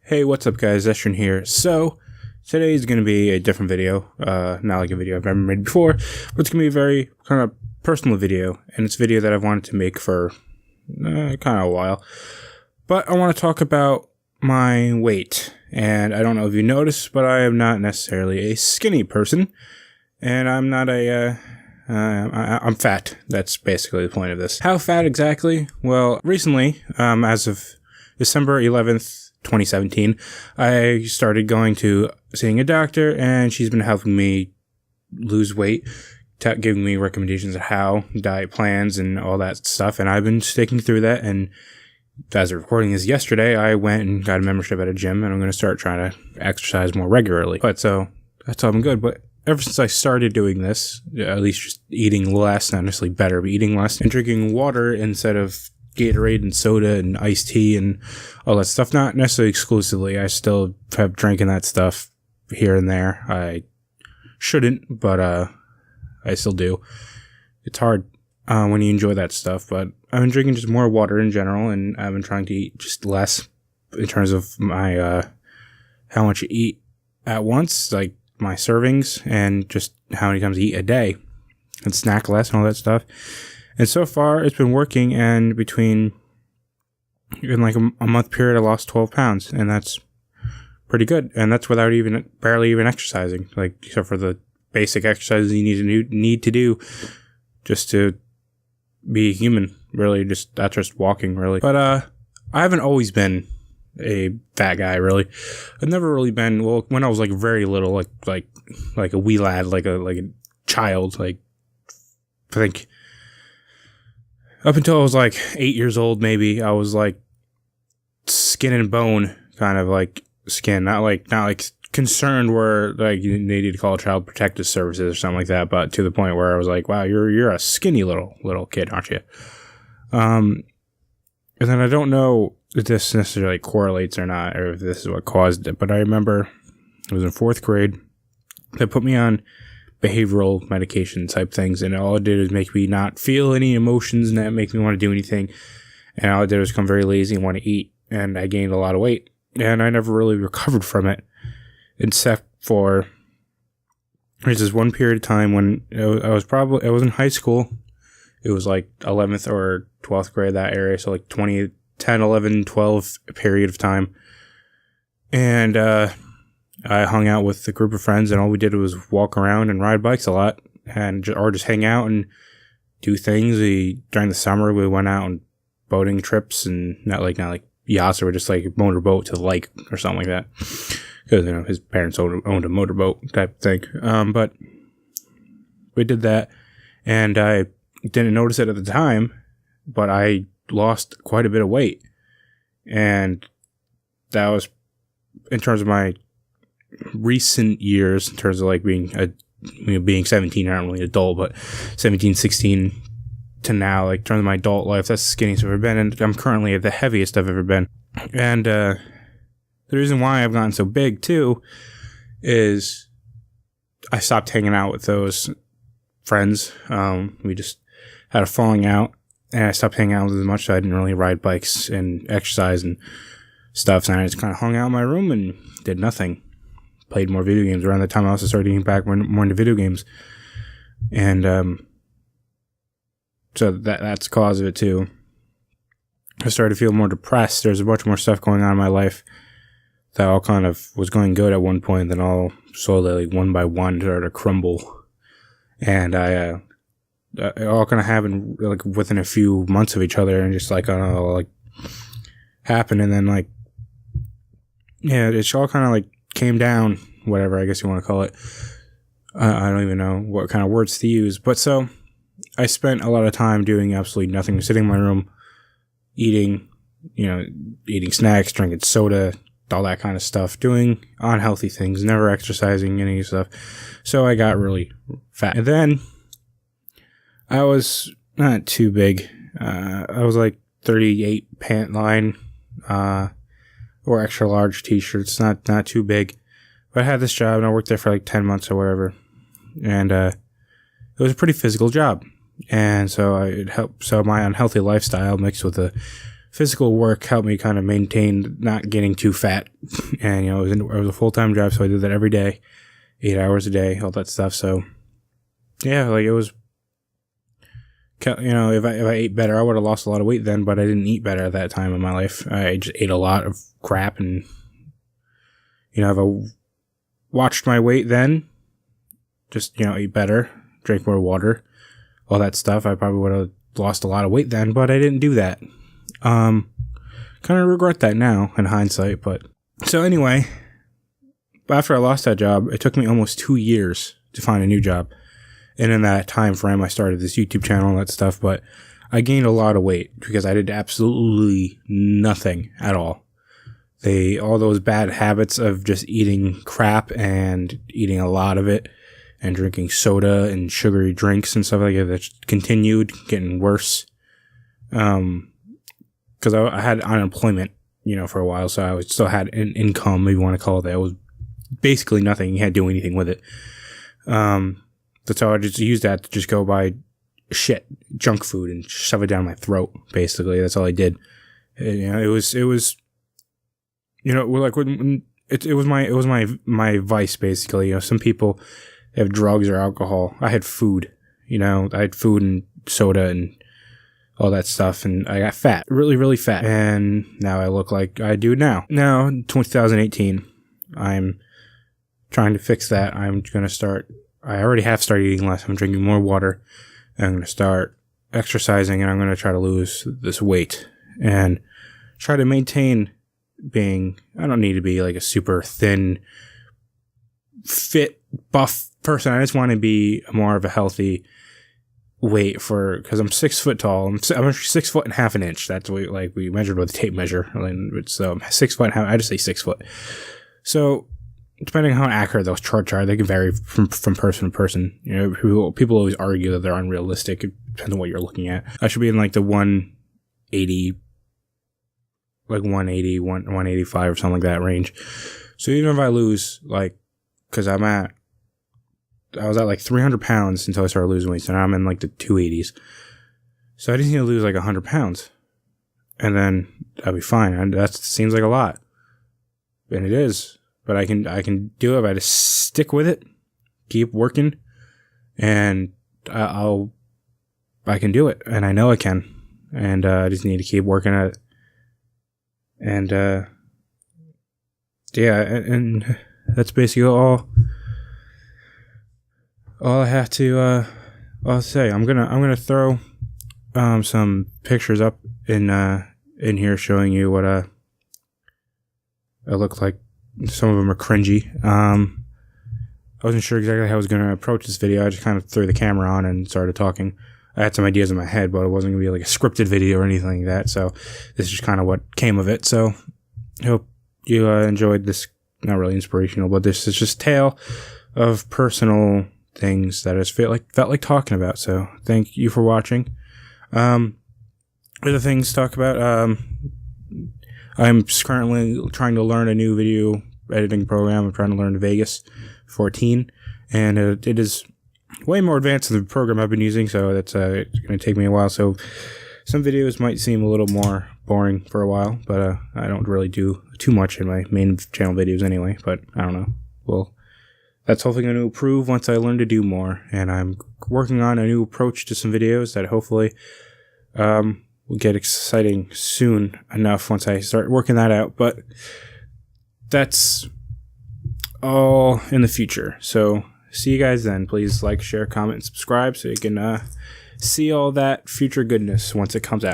Hey, what's up guys, Eshin here. So, today is going to be a different video, not like a video I've ever made before, but it's going to be a very kind of personal video, and it's a video that I've wanted to make for kind of a while. But I want to talk about my weight, and I don't know if you noticed, but I am not necessarily a skinny person, and I'm not I'm fat. That's basically the point of this. How fat exactly? Well, recently, as of December 11th, 2017, I started going to seeing a doctor, and she's been helping me lose weight, giving me recommendations of how, diet plans, and all that stuff, and I've been sticking through that, and as of recording this yesterday, I went and got a membership at a gym, and I'm going to start trying to exercise more regularly. But so, that's all been good, but ever since I started doing this, at least just eating less, not necessarily better, but eating less, and drinking water instead of Gatorade and soda and iced tea and all that stuff, not necessarily exclusively. I still have drinking that stuff here and there. I shouldn't, but I still do. It's hard when you enjoy that stuff, but I've been drinking just more water in general, and I've been trying to eat just less in terms of my how much I eat at once, like my servings, and just how many times I eat a day, and snack less and all that stuff. And so far, it's been working, and in like a month period, I lost 12 pounds, and that's pretty good. And that's without barely even exercising, like, except for the basic exercises you need to do just to be human, really. That's just walking, really. But I haven't always been a fat guy, really. I've never really been. Well, when I was like very little, like a wee lad, like a child, like I think up until I was like 8 years old, maybe I was like skin and bone, kind of like skin, not like concerned where like you needed to call Child Protective Services or something like that, but to the point where I was like, wow, you're a skinny little kid, aren't you? And then I don't know if this necessarily correlates or not, or if this is what caused it, but I remember it was in 4th grade. They put me on behavioral medication type things, and all it did was make me not feel any emotions and not make me want to do anything. And all it did was become very lazy and want to eat, and I gained a lot of weight, and I never really recovered from it, except for there's this one period of time when I was in high school. It was like 11th or 12th grade, that area, so like 10, 11, 12 period of time. And I hung out with a group of friends, and all we did was walk around and ride bikes a lot, or just hang out and do things. During the summer, we went out on boating trips, and not like yachts, or just like a motorboat to the lake or something like that, because his parents owned a motorboat type of thing. But we did that, and I didn't notice it at the time, but I lost quite a bit of weight, and that was in terms of my recent years, in terms of like being 17, I don't really adult, but 17, 16 to now, like in terms of my adult life, that's the skinniest I've ever been, and I'm currently at the heaviest I've ever been. And the reason why I've gotten so big too is I stopped hanging out with those friends. We just had a falling out, and I stopped hanging out with them as much, so I didn't really ride bikes and exercise and stuff, so I just kind of hung out in my room and did nothing. Played more video games. Around the time I also started getting back more into video games. And so that's the cause of it too. I started to feel more depressed. There's a bunch more stuff going on in my life that all kind of was going good at one point, then all slowly, like one by one, started to crumble. And it all kind of happened like within a few months of each other, and just like, I don't know, like happened, and then like, yeah, it all kind of like came down, whatever I guess you want to call it. I don't even know what kind of words to use, but so I spent a lot of time doing absolutely nothing, sitting in my room, eating snacks, drinking soda, all that kind of stuff, doing unhealthy things, never exercising, any stuff. So I got really fat. And then I was not too big. I was like 38 pant line, or extra large t-shirts, not too big. But I had this job, and I worked there for like 10 months or whatever. And it was a pretty physical job. And so it helped. So my unhealthy lifestyle mixed with the physical work helped me kind of maintain not getting too fat And, it was a full-time job, so I did that every day, 8 hours a day, all that stuff. So, yeah, like it was, if I ate better, I would have lost a lot of weight then, but I didn't eat better at that time in my life. I just ate a lot of crap, and, if I watched my weight then, just, eat better, drink more water, all that stuff, I probably would have lost a lot of weight then, but I didn't do that. Kind of regret that now in hindsight, but so anyway, after I lost that job, it took me almost 2 years to find a new job. And in that time frame, I started this YouTube channel and that stuff, but I gained a lot of weight because I did absolutely nothing at all. All those bad habits of just eating crap and eating a lot of it and drinking soda and sugary drinks and stuff like that continued getting worse. Because I had unemployment, for a while, so I still had an income, if you want to call it that. It was basically nothing. You can't do anything with it. That's how I just used that to just go buy junk food, and shove it down my throat. Basically, that's all I did. It was like when it was my vice, basically. Some people have drugs or alcohol. I had food. I had food and soda and all that stuff, and I got fat, really, really fat. And now I look like I do now. Now, in 2018, I'm trying to fix that. I'm going to start, I already have started eating less. I'm drinking more water. I'm going to start exercising, and I'm going to try to lose this weight and try to maintain I don't need to be like a super thin, fit, buff person. I just want to be more of a healthy weight because I'm 6 foot tall. I'm 6 foot and half an inch. That's what we measured with a tape measure. It's 6 foot and half. I just say 6 foot. So depending on how accurate those charts are, they can vary from person to person. People always argue that they're unrealistic. It depends on what you're looking at. I should be in like the 180, 185 or something like that range. So even if I lose, because I was at like 300 pounds until I started losing weight, so now I'm in like the 280s. So I just need to lose like 100 pounds, and then I'll be fine. And that seems like a lot, and it is. But I can do it if I just stick with it, keep working, and I can do it, and I know I can, and I just need to keep working at it. And and that's basically all I have to say. I'm gonna throw some pictures up in here showing you what I look like. Some of them are cringy. I wasn't sure exactly how I was going to approach this video. I just kind of threw the camera on and started talking. I had some ideas in my head, but it wasn't going to be like a scripted video or anything like that. So this is just kind of what came of it. So I hope you enjoyed this. Not really inspirational, but this is just a tale of personal things that I just felt like talking about. So thank you for watching. Other things to talk about. I'm currently trying to learn a new video editing program. I'm trying to learn Vegas 14, and it is way more advanced than the program I've been using, so that's it's going to take me a while. So some videos might seem a little more boring for a while, but I don't really do too much in my main channel videos anyway, but I don't know. Well, that's hopefully going to improve once I learn to do more, and I'm working on a new approach to some videos that hopefully will get exciting soon enough once I start working that out, but that's all in the future. So see you guys then. Please like, share, comment, and subscribe so you can see all that future goodness once it comes out.